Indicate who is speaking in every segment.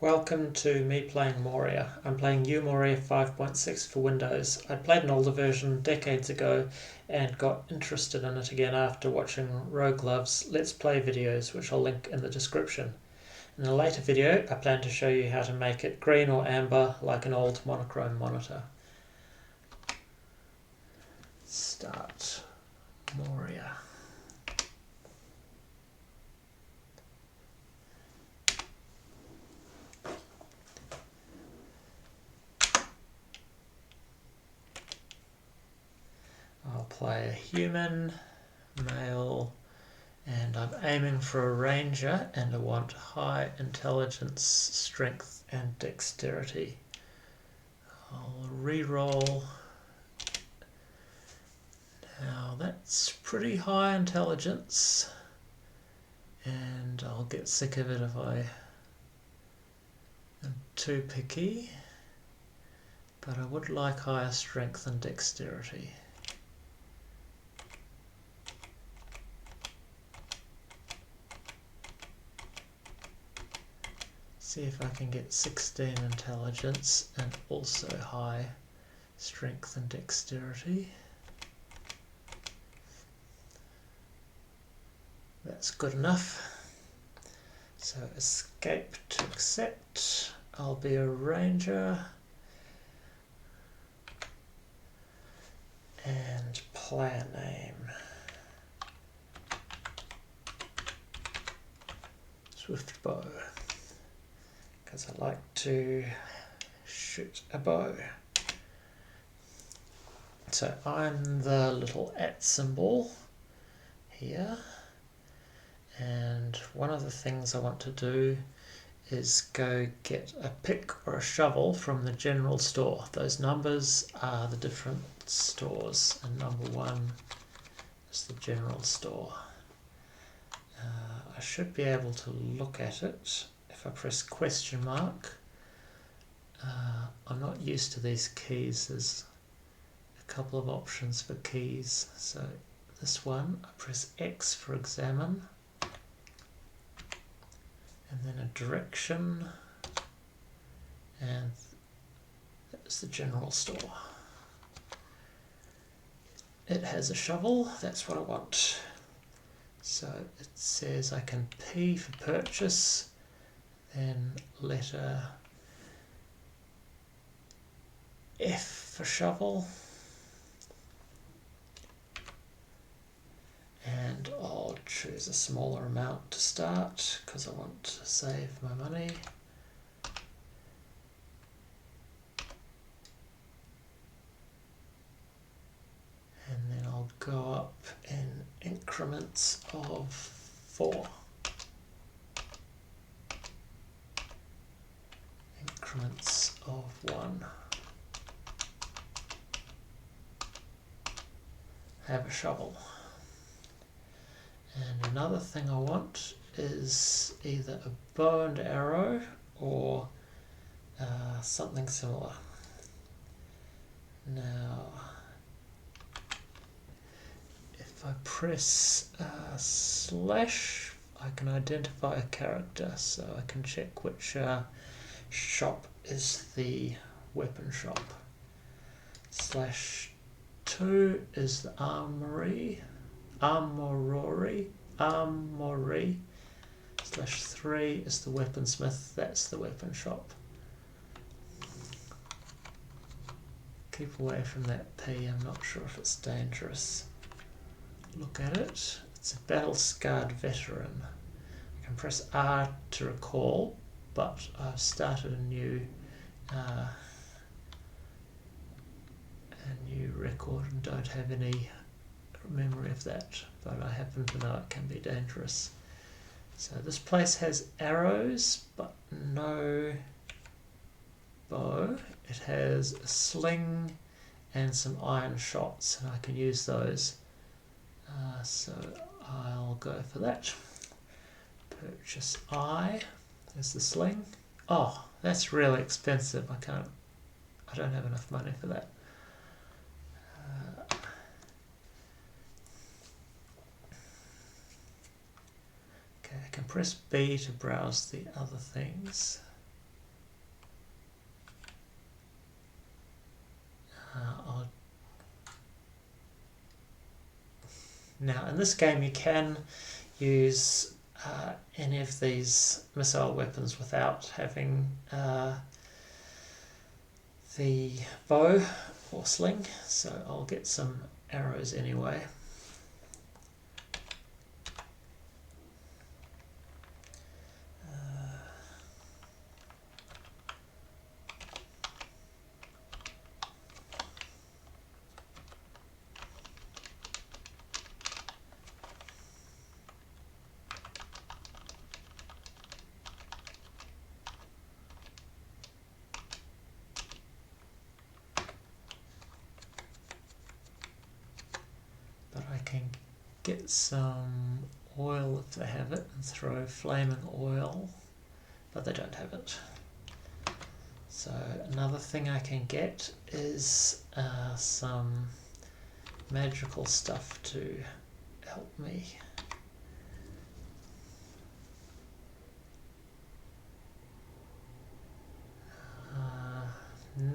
Speaker 1: Welcome to me playing Moria. I'm playing Moria 5.6 for Windows. I played an older version decades ago and got interested in it again after watching Roguelove's Let's Play videos, which I'll link in the description. In a later video, I plan to show you how to make it green or amber like an old monochrome monitor. Start Moria. I'll play a human, male, and I'm aiming for a ranger, and I want high intelligence, strength and dexterity. I'll re-roll. Now that's pretty high intelligence, and I'll get sick of it if I am too picky, but I would like higher strength and dexterity. See if I can get 16 intelligence and also high strength and dexterity. That's good enough. So escape to accept. I'll be a ranger. And player name. Swift bow. Because I like to shoot a bow. So I'm the little @ symbol here, and one of the things I want to do is go get a pick or a shovel from the general store. Those numbers are the different stores, and number 1 is the general store. I should be able to look at it if I press question mark. I'm not used to these keys. There's a couple of options for keys. So this one, I press X for examine, and then a direction, and that's the general store. It has a shovel, that's what I want. So it says I can P for purchase, then letter F for shovel, and I'll choose a smaller amount to start because I want to save my money. And then I'll go up in increments of 4. Increments of 1. Have a shovel. And another thing I want is either a bow and arrow or something similar. Now, if I press slash, I can identify a character, so I can check which shop is the weapon shop. /2 is the armory. /3 is the weaponsmith, that's the weapon shop. Keep away from that P, I'm not sure if it's dangerous. Look at it, it's a battle-scarred veteran. I can press R to recall, but I've started a new record and don't have any memory of that, but I happen to know it can be dangerous. So this place has arrows but no bow. It has a sling and some iron shots, and I can use those. So I'll go for that. Purchase I is the sling. Oh, that's really expensive. I don't have enough money for that. Okay, I can press B to browse the other things. Now in this game you can use any of these missile weapons without having the bow or sling, so I'll get some arrows anyway. But I can get some oil if they have it and throw flaming oil, but they don't have it. So another thing I can get is some magical stuff to help me.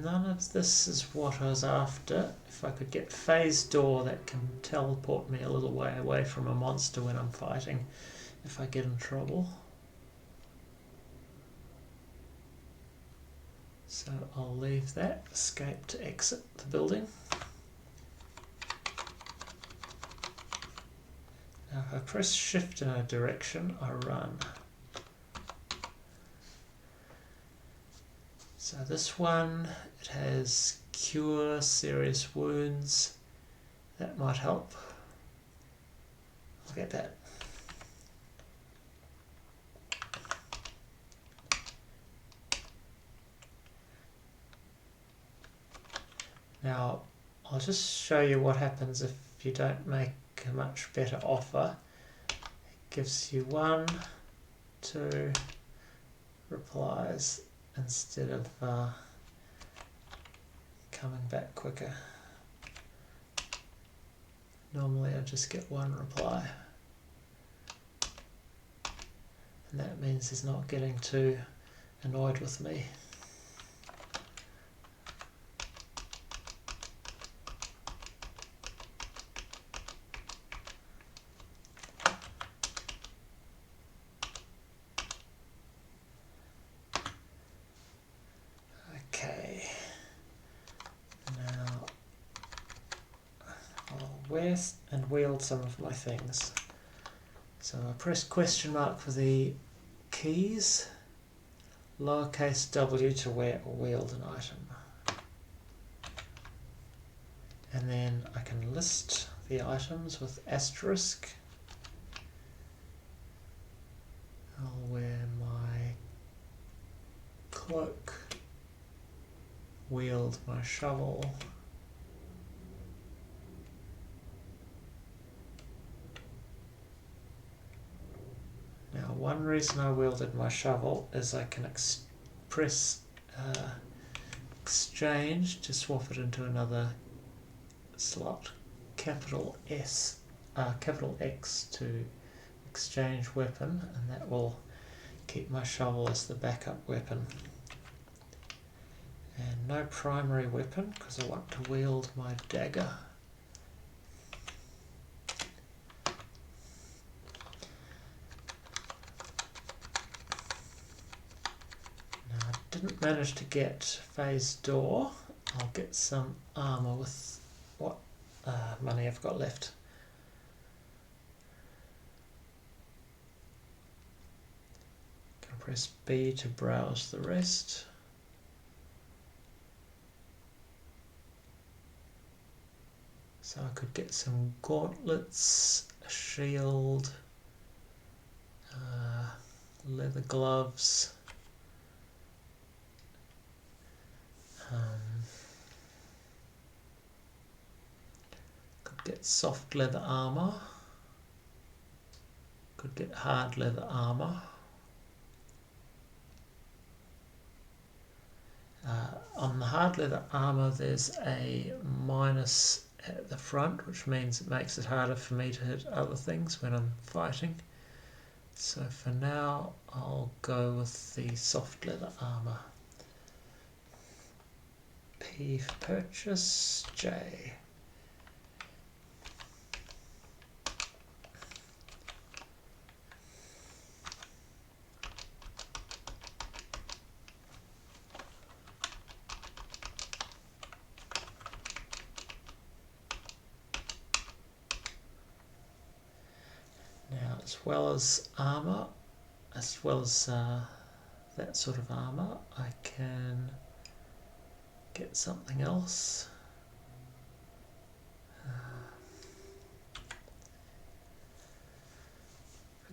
Speaker 1: None of this is what I was after. If I could get phase door, that can teleport me a little way away from a monster when I'm fighting, if I get in trouble. So I'll leave that, escape to exit the building. Now if I press shift in a direction, I run. So this one, it has cure serious wounds. That might help. I'll get that. Now, I'll just show you what happens if you don't make a much better offer. It gives you 1, 2 replies instead of coming back quicker. Normally I just get 1 reply. And that means he's not getting too annoyed with me. Okay, now I'll wear and wield some of my things. So I press question mark for the keys, lowercase w to wear or wield an item. And then I can list the items with asterisk. I'll wear my cloak, wield my shovel, now one reason I wielded my shovel is I can press exchange to swap it into another slot, capital X to exchange weapon, and that will keep my shovel as the backup weapon. And no primary weapon because I want to wield my dagger. Now I didn't manage to get phase door. I'll get some armor with what money I've got left. Can press B to browse the rest. So I could get some gauntlets, a shield, leather gloves, could get soft leather armor, could get hard leather armor. On the hard leather armor there's a minus at the front, which means it makes it harder for me to hit other things when I'm fighting. So for now I'll go with the soft leather armor. P P for purchase, J. Now, as well as armor, as well as that sort of armor, I can get something else.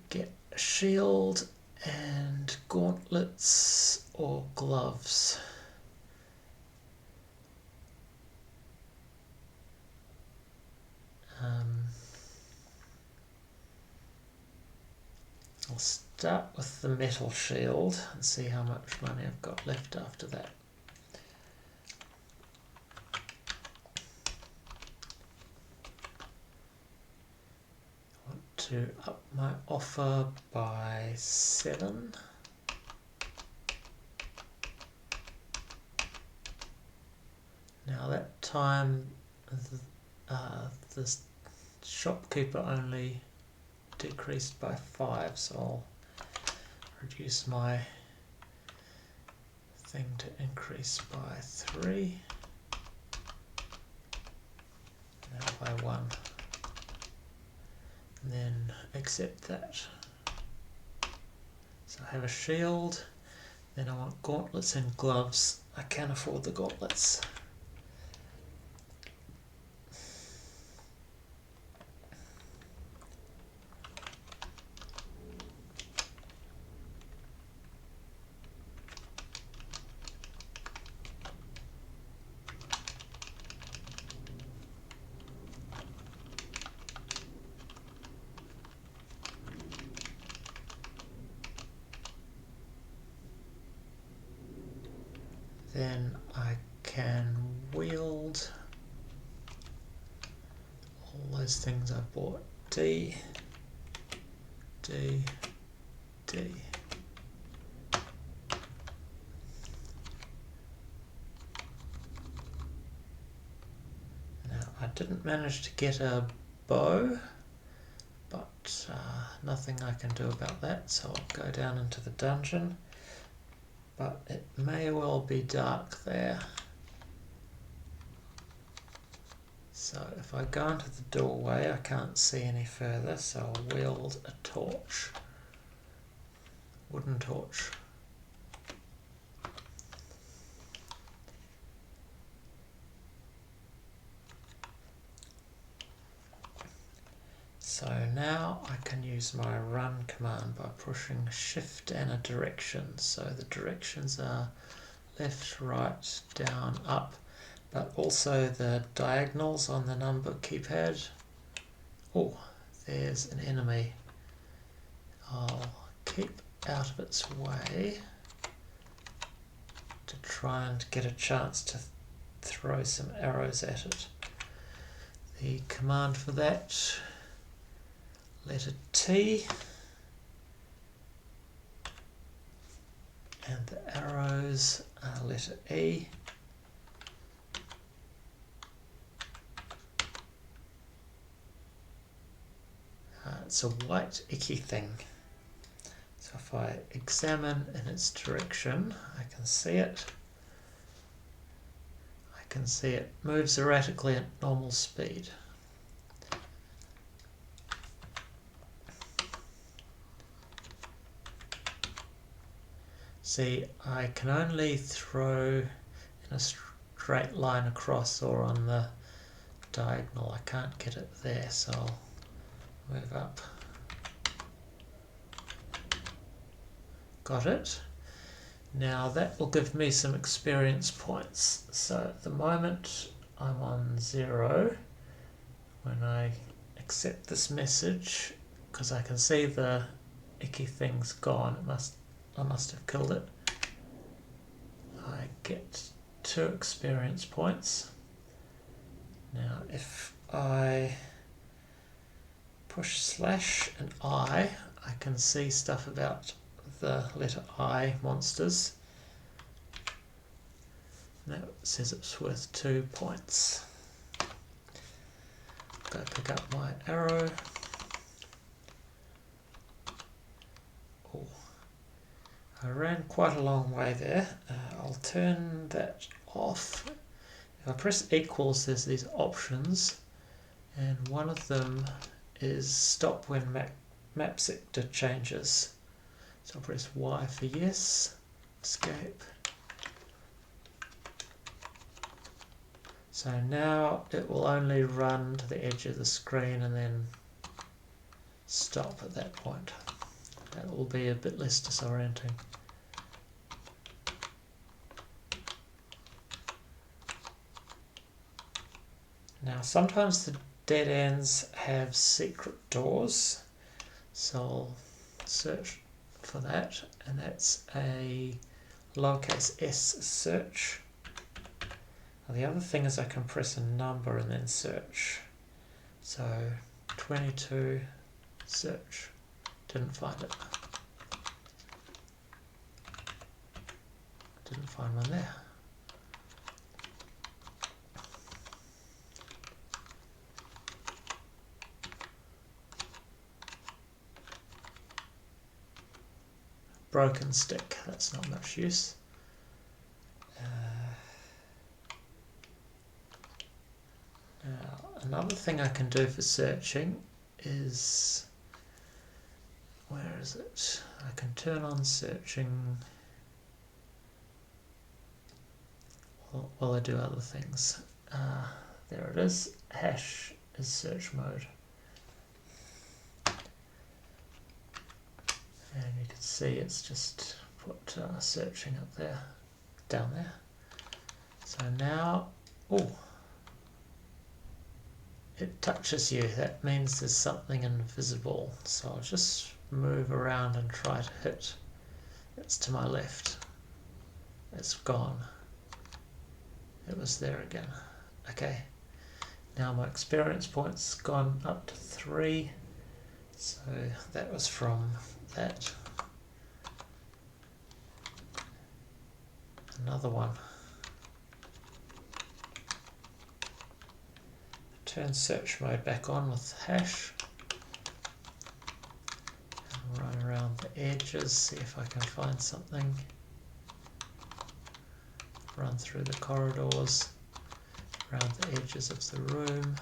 Speaker 1: Get a shield and gauntlets or gloves. I'll start with the metal shield and see how much money I've got left after that. I want to up my offer by 7. Now that time the shopkeeper only decreased by 5, so I'll reduce my thing to increase by 3. Now by 1. And then accept that. So I have a shield, then I want gauntlets and gloves. I can afford the gauntlets. Then I can wield all those things I bought. D, D, D. Now I didn't manage to get a bow, but nothing I can do about that, so I'll go down into the dungeon. But it may well be dark there. So if I go into the doorway, I can't see any further, so I'll wield a torch. Wooden torch. So now I can use my run command by pushing shift and a direction. So the directions are left, right, down, up, but also the diagonals on the number keypad. Oh, there's an enemy. I'll keep out of its way to try and get a chance to throw some arrows at it. The command for that, letter T, and the arrows are letter E. It's a white icky thing. So if I examine in its direction, I can see it. I can see it moves erratically at normal speed. See, I can only throw in a straight line across or on the diagonal. I can't get it there, so I'll move up. Got it. Now that will give me some experience points. So at the moment I'm on 0. When I accept this message, because I can see the icky thing's gone, I must have killed it. I get 2 experience points. Now if I push slash and I can see stuff about the letter I monsters. That says it's worth 2 points. Go pick up my arrow. Oh, I ran quite a long way there. I'll turn that off. If I press equals, there's these options, and one of them is stop when map sector changes. So I'll press Y for yes, escape. So now it will only run to the edge of the screen and then stop at that point. That will be a bit less disorienting. Now sometimes the dead ends have secret doors, so I'll search for that, and that's a lowercase s search. Now the other thing is I can press a number and then search. So 22, search, didn't find it. Didn't find one there. Broken stick, that's not much use. Now, another thing I can do for searching is, where is it? I can turn on searching while I do other things. There it is, hash is search mode. And you can see it's just put searching up there, down there. So now, oh, it touches you. That means there's something invisible. So I'll just move around and try to hit. It's to my left. It's gone. It was there again. Okay. Now my experience points gone up to 3. So that was from that. Another one. Turn search mode back on with hash. And run around the edges, see if I can find something. Run through the corridors, around the edges of the room.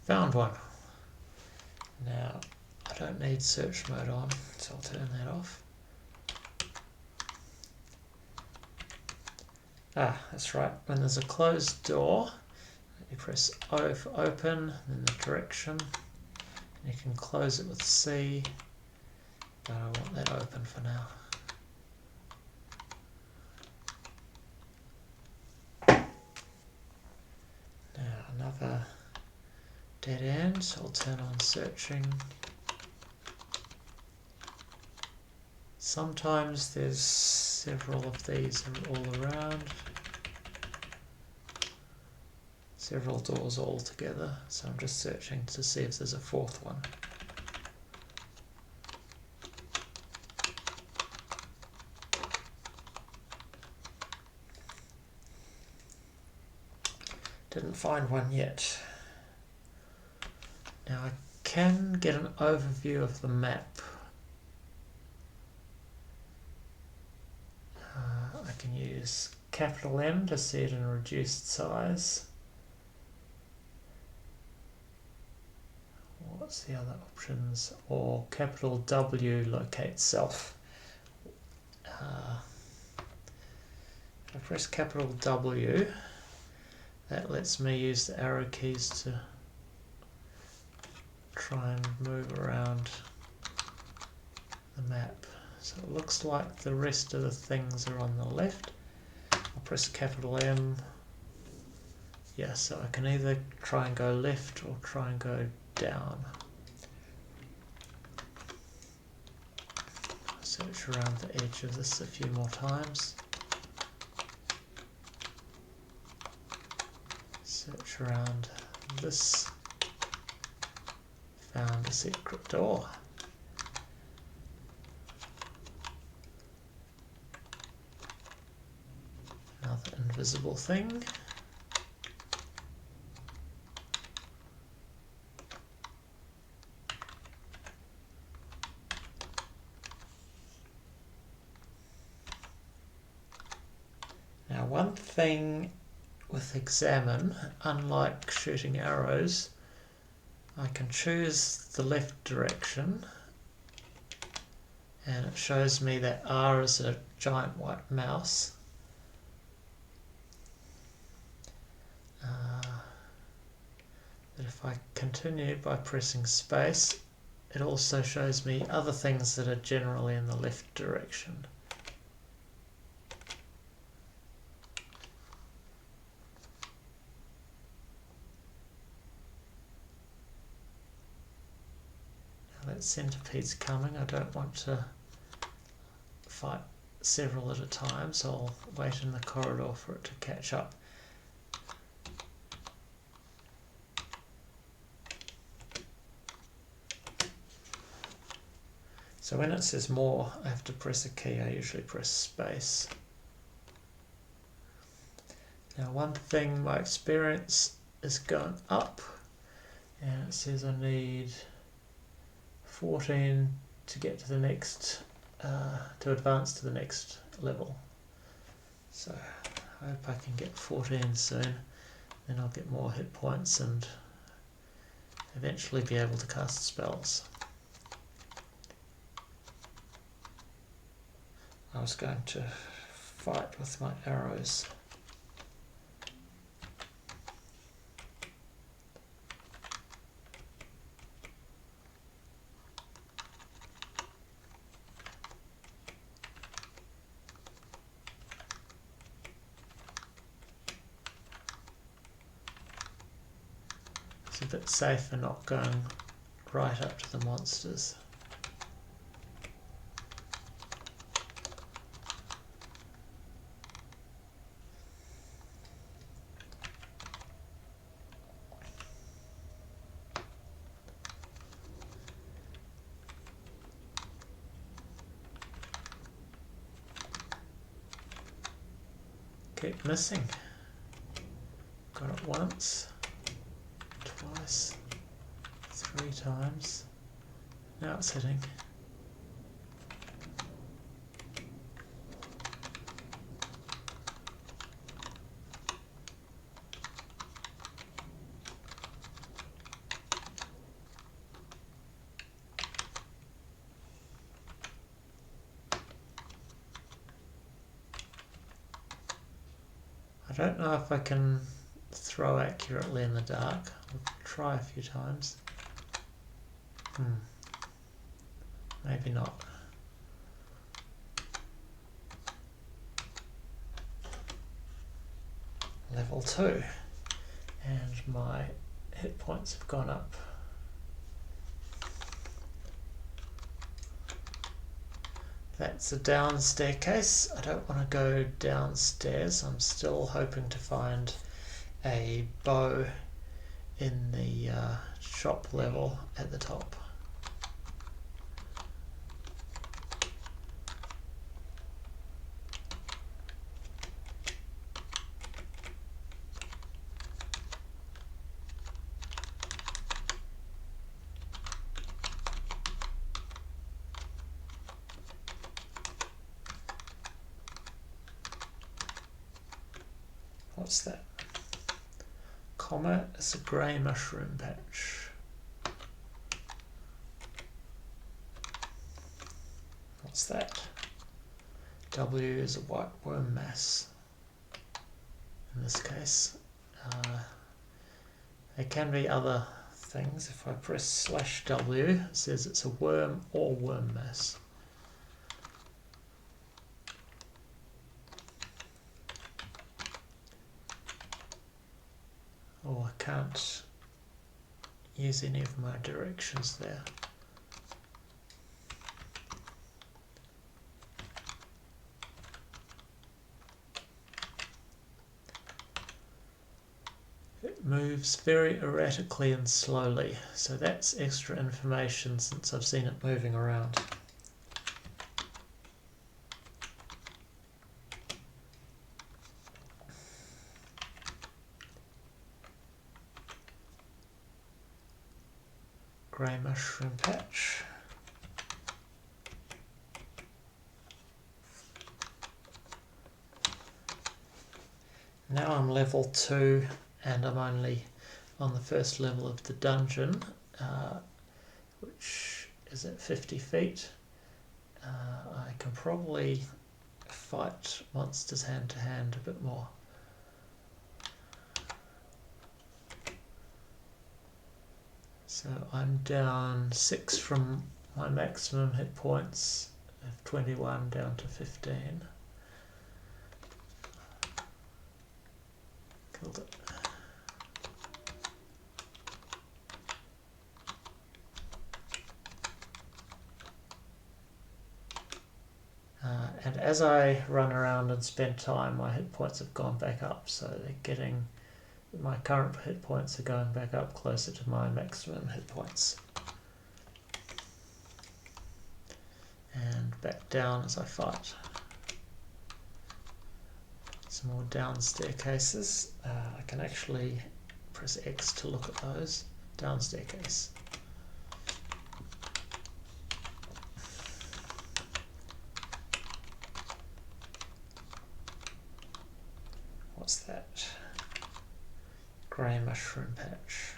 Speaker 1: Found one. Now, I don't need search mode on, so I'll turn that off. Ah, that's right. When there's a closed door, you press O for open, then the direction. And you can close it with C, but I want that open for now. Now another dead end, so I'll turn on searching. Sometimes there's several of these all around. Several doors all together, so I'm just searching to see if there's a fourth one. Didn't find one yet. Now I can get an overview of the map. I can use capital M to see it in reduced size. What's the other options? Or capital W, locate self. If I press capital W, that lets me use the arrow keys to try and move around the map. So it looks like the rest of the things are on the left. I'll press capital M. Yeah, so I can either try and go left or try and go down. Search around the edge of this a few more times. Search around this Found a secret door. Another invisible thing. Now, one thing with examine, unlike shooting arrows, I can choose the left direction and it shows me that R is a giant white mouse. But if I continue by pressing space, it also shows me other things that are generally in the left direction. Now that centipede's coming. I don't want to fight several at a time, so I'll wait in the corridor for it to catch up. So when it says more, I have to press a key. I usually press space. Now, one thing, my experience is going up, and it says I need 14 to get to the next, to advance to the next level. So I hope I can get 14 soon, then I'll get more hit points and eventually be able to cast spells. I was going to fight with my arrows. It's a bit safer not going right up to the monsters. Keep missing. Got it once, twice, 3 times. Now it's hitting. I don't know if I can throw accurately in the dark. I'll try a few times. Maybe not. Level 2. And my hit points have gone up. That's a down staircase. I don't want to go downstairs. I'm still hoping to find a bow in the shop level at the top. What's that? Comma is a grey mushroom patch. What's that? W is a white worm mass. In this case, there can be other things. If I press /W, it says it's a worm or worm mass. Oh, I can't use any of my directions there. It moves very erratically and slowly, so that's extra information since I've seen it moving around. Grey mushroom patch. Now I'm level 2 and I'm only on the first level of the dungeon, which is at 50 feet. I can probably fight monsters hand to hand a bit more. So I'm down 6 from my maximum hit points of 21 down to 15. Killed it. And as I run around and spend time, my hit points have gone back up, so they're getting, my current hit points are going back up closer to my maximum hit points. And back down as I fight. Some more down staircases. I can actually press X to look at those. Down staircase. What's that? Grey mushroom patch.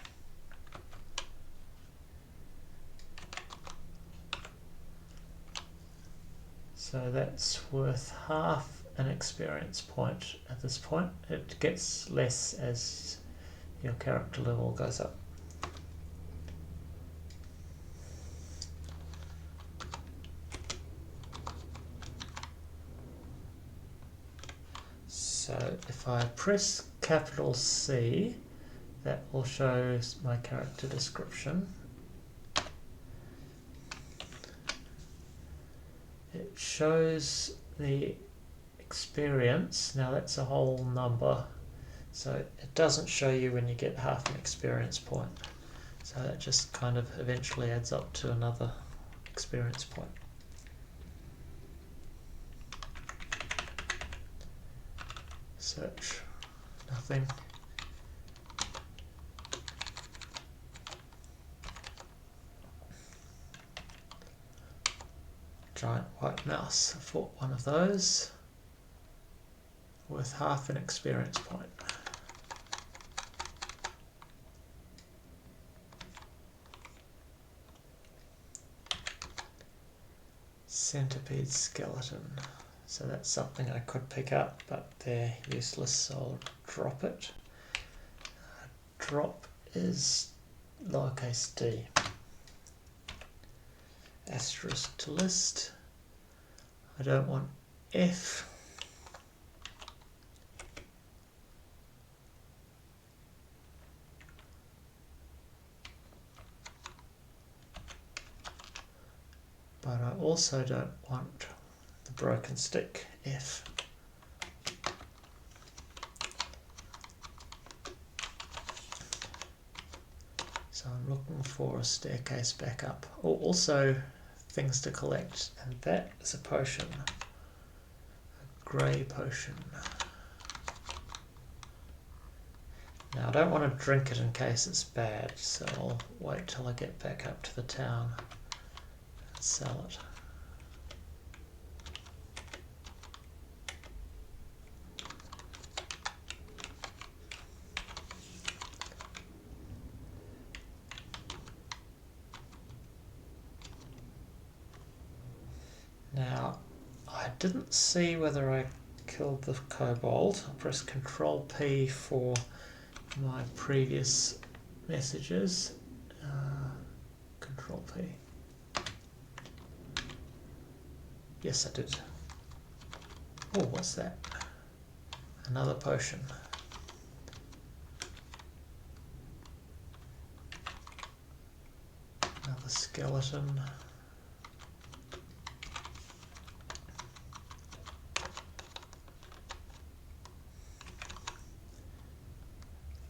Speaker 1: So that's worth half an experience point at this point. It gets less as your character level goes up. So if I press capital C, that will show my character description. It shows the experience. Now that's a whole number, so it doesn't show you when you get half an experience point. So that just kind of eventually adds up to another experience point. Search, nothing. Giant white mouse. I fought one of those. Worth half an experience point. Centipede skeleton. So that's something I could pick up, but they're useless, so I'll drop it. Drop is lowercase d. Asterisk to list. I don't want F. But I also don't want the broken stick, F. So I'm looking for a staircase back up. Oh, also things to collect, and that is a potion. A grey potion. Now I don't want to drink it in case it's bad, so I'll wait till I get back up to the town and sell it. Now, I didn't see whether I killed the kobold. I'll press Control P for my previous messages. Control P. Yes, I did. Oh, what's that? Another potion. Another skeleton.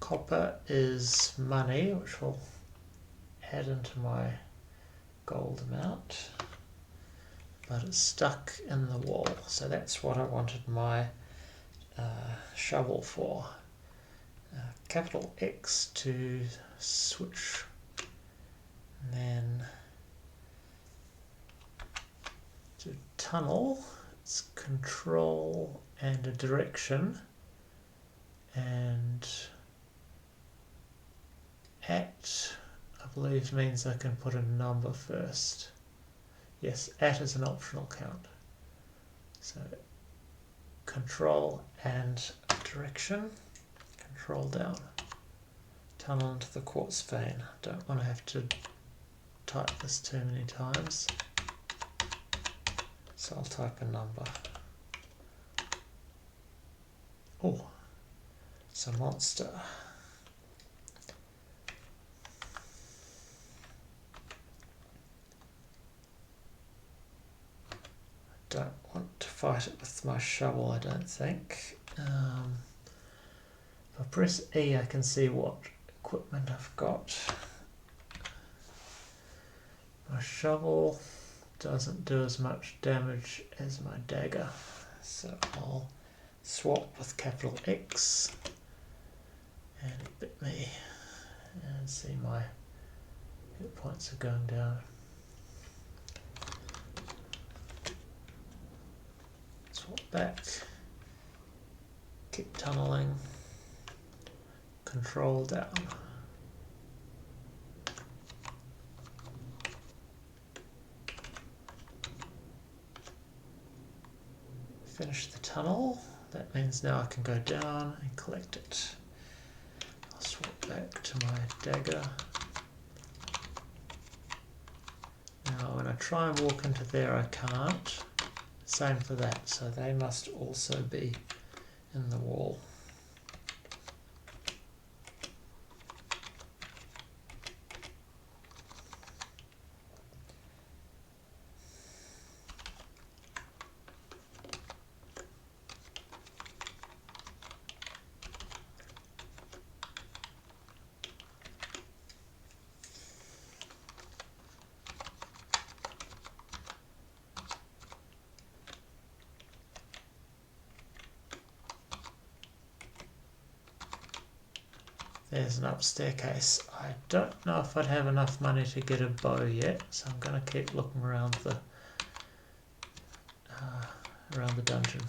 Speaker 1: Copper is money, which will add into my gold amount, but it's stuck in the wall, so that's what I wanted my shovel for. Capital X to switch, and then to tunnel, it's control and a direction, and at, I believe, means I can put a number first. Yes, at is an optional count. So control and direction, control down, tunnel into the quartz vein. Don't want to have to type this too many times, so I'll type a number. Oh, it's a monster. Don't want to fight it with my shovel, I don't think. If I press E, I can see what equipment I've got. My shovel doesn't do as much damage as my dagger, so I'll swap with capital X and bit me, and see my hit points are going down. Swap back, keep tunneling, control down. Finish the tunnel. That means now I can go down and collect it. I'll swap back to my dagger. Now when I try and walk into there, I can't. Same for that, so they must also be in the wall. There's an up staircase. I don't know if I'd have enough money to get a bow yet, so I'm going to keep looking around the dungeon.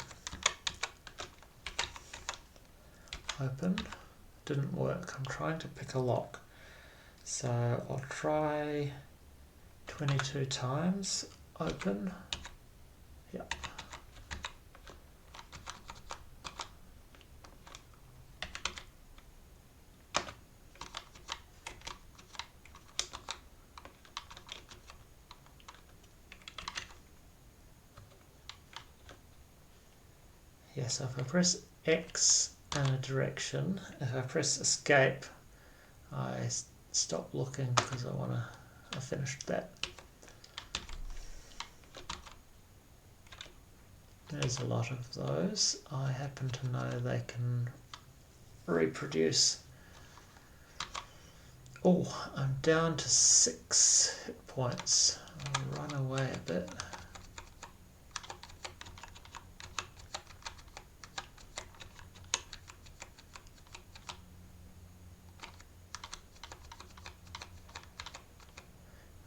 Speaker 1: Open. Didn't work. I'm trying to pick a lock. So I'll try 22 times. Open. Yep. Yes, if I press X in a direction, if I press escape, I stop looking because I finished that. There's a lot of those. I happen to know they can reproduce. Oh, I'm down to 6 hit points. I'll run away a bit.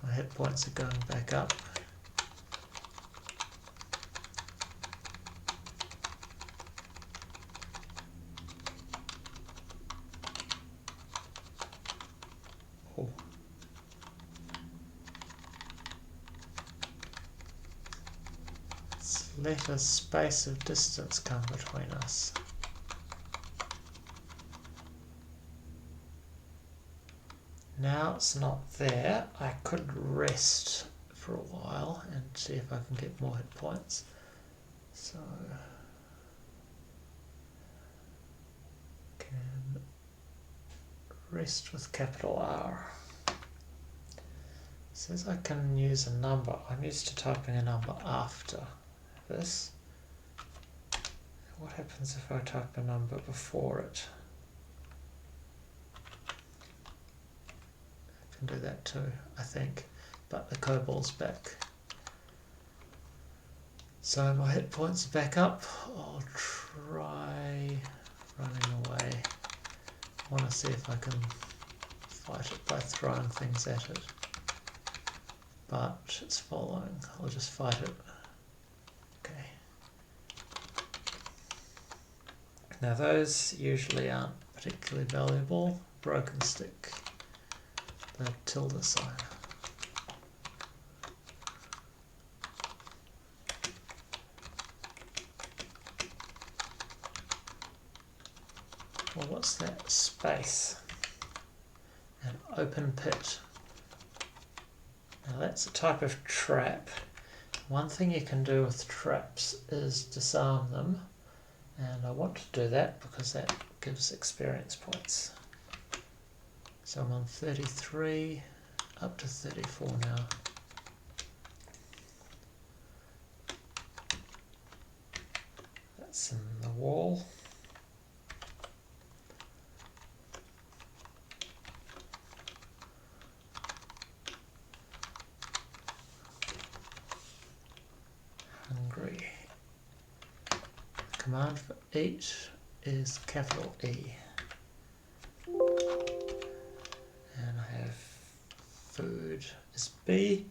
Speaker 1: My hit points are going back up. Oh. Let's let a space of distance come between us. Now it's not there. I could rest for a while and see if I can get more hit points. So can rest with capital R. It says I can use a number. I'm used to typing a number after this. What happens if I type a number before it? can do that too, I think, but the COBOL's back. So my hit points are back up. I'll try running away. I want to see if I can fight it by throwing things at it. But it's following. I'll just fight it. Okay. Now those usually aren't particularly valuable. Broken stick. The tilde sign. Well, what's that? Space. An open pit. Now that's a type of trap. One thing you can do with traps is disarm them, and I want to do that because that gives experience points. So I'm on 33, up to 34 now. That's in the wall. Hungry. Command for eat is capital E. And I have food is B.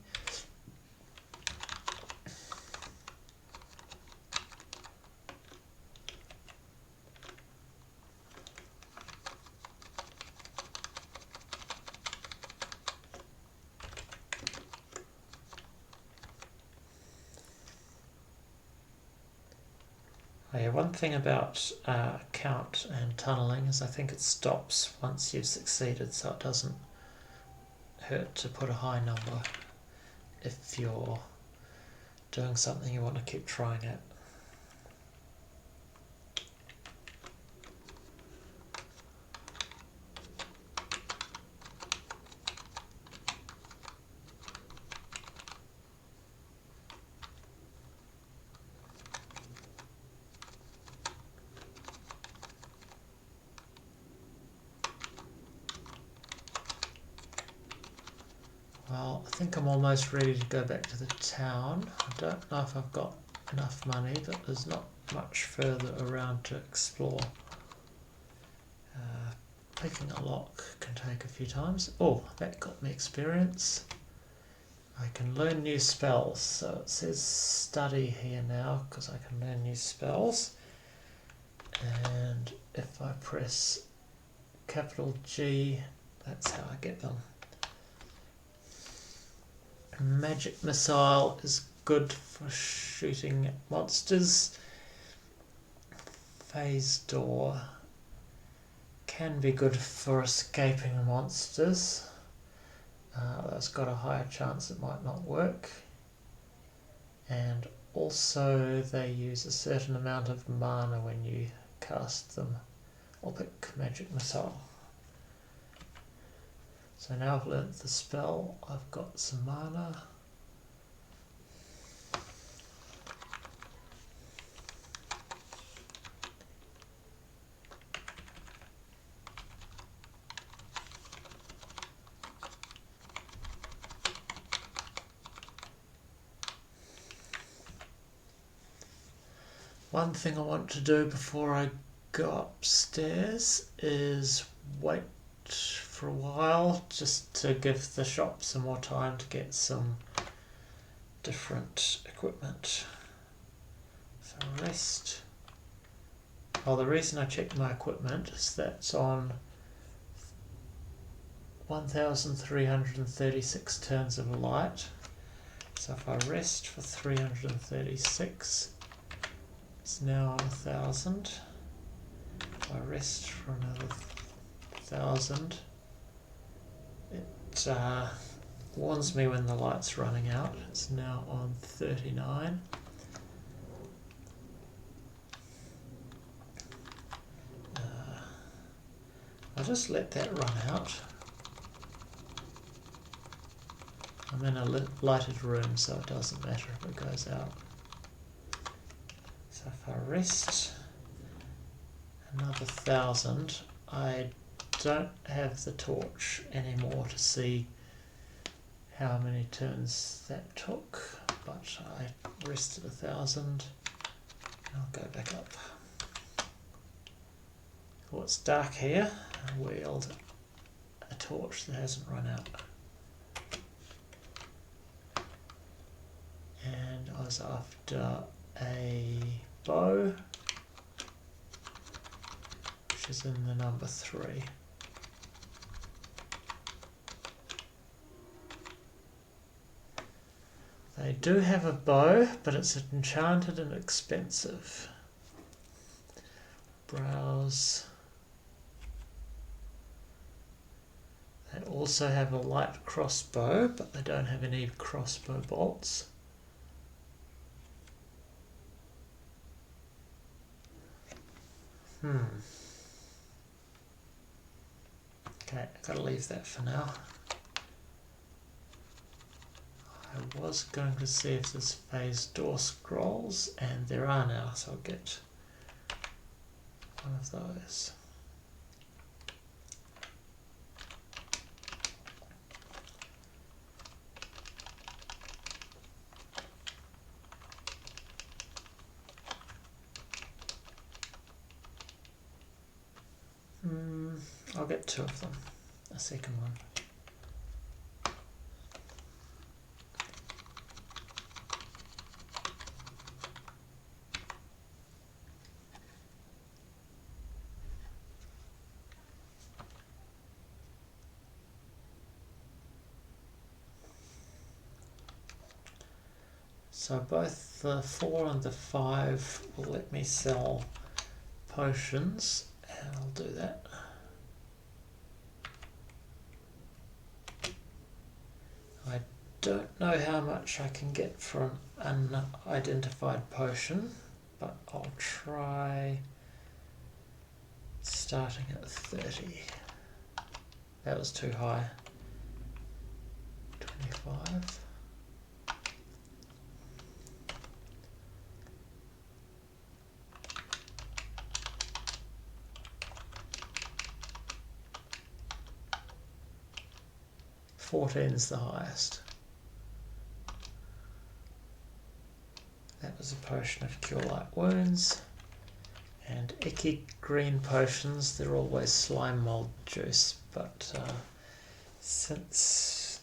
Speaker 1: Oh yeah, one thing about count and tunnelling is I think it stops once you've succeeded, so it doesn't hurt to put a high number if you're doing something you want to keep trying at. Well, I think I'm almost ready to go back to the town. I don't know if I've got enough money, but there's not much further around to explore. Picking a lock can take a few times. Oh, that got me experience. I can learn new spells, so it says study here now because I can learn new spells. And if I press capital G, that's how I get them. Magic missile is good for shooting monsters. Phase door can be good for escaping monsters. That's got a higher chance it might not work. And also they use a certain amount of mana when you cast them. I'll pick magic missile. So now I've learnt the spell, I've got some mana. One thing I want to do before I go upstairs is wait for a while just to give the shop some more time to get some different equipment. So rest. Well, the reason I checked my equipment is that's on 1,336 turns of light. So if I rest for 336, it's now on 1,000. If I rest for another 1,000, it warns me when the light's running out. It's now on 39. I'll just let that run out. I'm in a lighted room, so it doesn't matter if it goes out. So if I rest another 1,000, I don't have the torch anymore to see how many turns that took, but I rested 1,000. I'll go back up. Oh, it's dark here. I wield a torch that hasn't run out. And I was after a bow, which is in the number 3. They do have a bow, but it's enchanted and expensive. Browse. They also have a light crossbow, but they don't have any crossbow bolts. Okay, I've got to leave that for now. I was going to see if there's phase door scrolls, and there are now, so I'll get one of those. I'll get 2 of them, a second one. So both the 4 and the 5 will let me sell potions, and I'll do that. I don't know how much I can get for an unidentified potion, but I'll try starting at 30. That was too high. 25. $14's the highest. That was a potion of Cure Light Wounds. And icky green potions, they're always slime mold juice, but since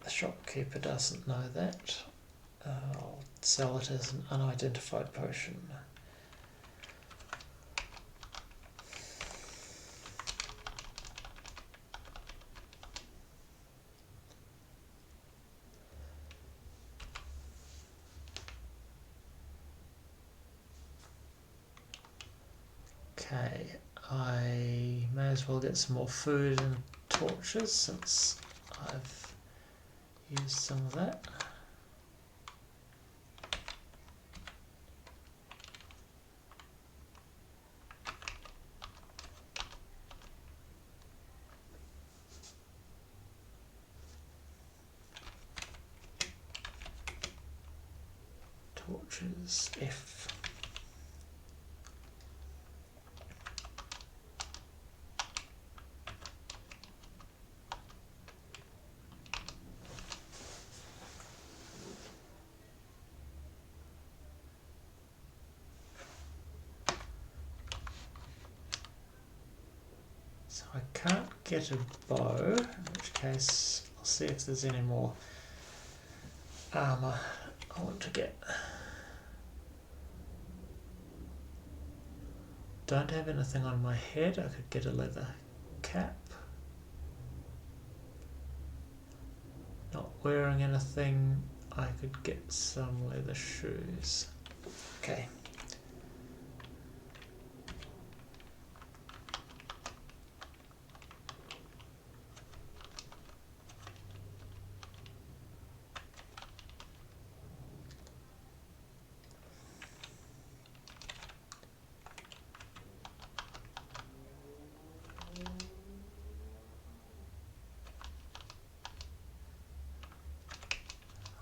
Speaker 1: the shopkeeper doesn't know that, I'll sell it as an unidentified potion. Okay, I may as well get some more food and torches since I've used some of that. Torches F. So I can't get a bow, in which case I'll see if there's any more armour I want to get. Don't have anything on my head. I could get a leather cap. Not wearing anything, I could get some leather shoes. Okay.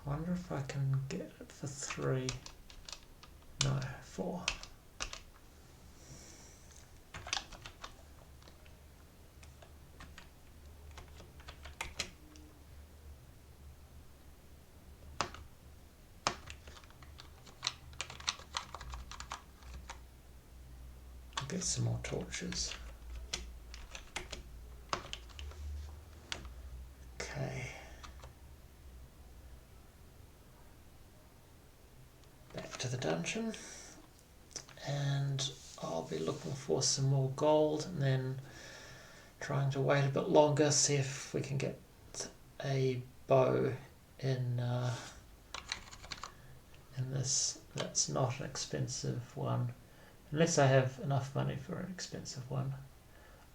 Speaker 1: I wonder if I can get it for 3. No, 4. get some more torches. Okay. Back to the dungeon. And I'll be looking for some more gold and then trying to wait a bit longer, see if we can get a bow in this. That's not an expensive one, unless I have enough money for an expensive one.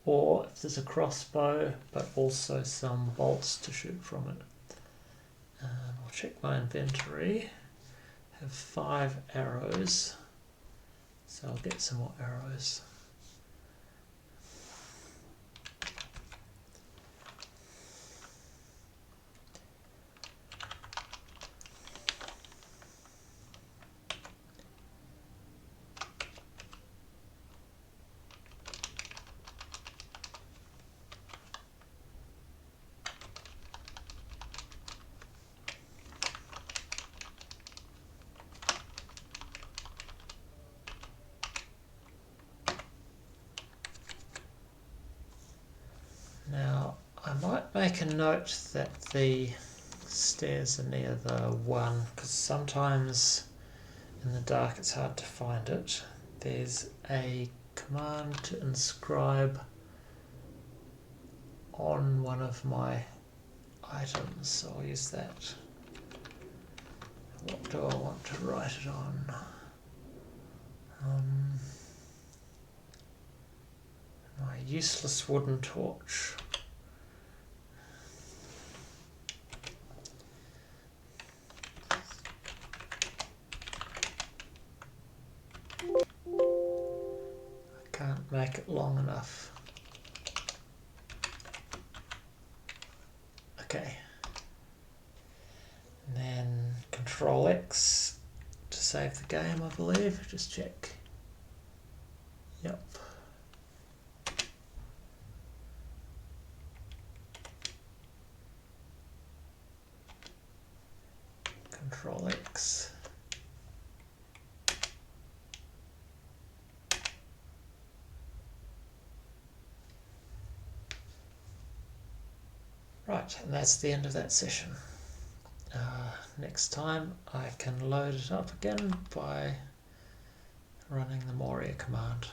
Speaker 1: Or if there's a crossbow, but also some bolts to shoot from it. I'll check my inventory. I have 5 arrows, so I'll get some more arrows. Now, I might make a note that the stairs are near the 1, because sometimes in the dark it's hard to find it. There's a command to inscribe on one of my items, so I'll use that. What do I want to write it on? My useless wooden torch. I can't make it long enough. Okay. And then Control X to save the game, I believe. Just check. Yep. Control X. Right, and that's the end of that session. Next time I can load it up again by running the Moria command.